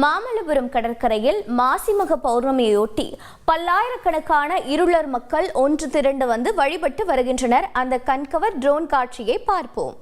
மாமல்லபுரம் கடற்கரையில் மாசிமக பௌர்ணமியையொட்டி பல்லாயிரக்கணக்கான இருளர் மக்கள் ஒன்று திரண்டு வந்து வழிபட்டு வருகின்றனர். அந்த கண்கவர் ட்ரோன் காட்சியை பார்ப்போம்.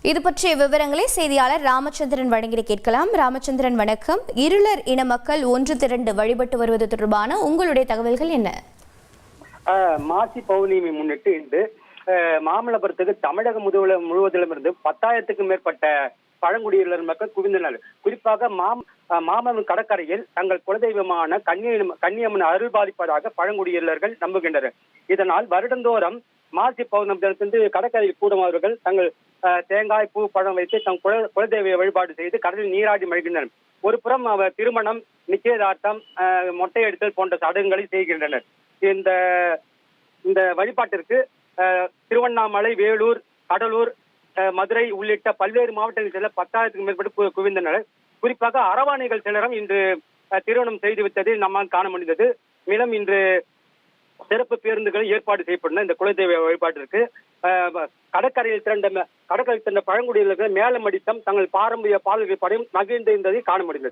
இது பற்றிய விவரங்களை செய்தியாளர் ராமச்சந்திரன் வழங்கி கேட்கலாம். ராமச்சந்திரன் வணக்கம். இருளர் இன மக்கள் ஒன்று திரண்டு வழிபட்டு வருவது தொடர்பான உங்களுடைய தகவல்கள் என்ன? மாசி பௌர்ணமி முன்னிட்டு இன்று மாமல்லபுரத்துக்கு தமிழகம் முழுவதிலும் இருந்து 10,000க்கும் மேற்பட்ட பழங்குடியினர் மக்கள் குவிந்தனர். குறிப்பாக மாமல்லபுரம் கடற்கரையில் தங்கள் குலதெய்வமான கன்னியம்மன் அருள் பாலிப்பதாக பழங்குடியினர்கள் நம்புகின்றனர். இதனால் வருடந்தோறும் மாசி பௌர்ணமி கடற்கரையில் கூடும் அவர்கள் தங்கள் தேங்காய், பூ, பழம் வைத்து தம் குலதெய்வ வழிபாடு செய்து கடலில் நீராடி மகிழ்கின்றனர். ஒரு புறம் அவர் திருமணம், நிச்சயதார்த்தம், மொட்டையடித்தல் போன்ற சடங்குகளை செய்கின்றனர். இந்த வழிபாட்டிற்கு திருவண்ணாமலை, வேலூர், கடலூர், மதுரை உள்ளிட்ட பல்வேறு மாவட்டங்களில் செல்ல 10,000க்கும் மேற்பட்டு குவிந்தனர். குறிப்பாக அரவாணிகள் சிலரும் இன்று திருமணம் செய்துவிட்டதை நம்மால் காண முடிந்தது. மேலும் இன்று சிறப்பு பேருந்துகளை ஏற்பாடு செய்யப்படும் இந்த குலதெய்வ வழிபாட்டிற்கு கடற்கரையில் திரண்ட பழங்குடியினர்கள் மேலம் அடித்தம் தங்கள் பாரம்பரிய பாடல்கள் படையும் மகிழ்ந்திருந்ததை காண முடிந்தது.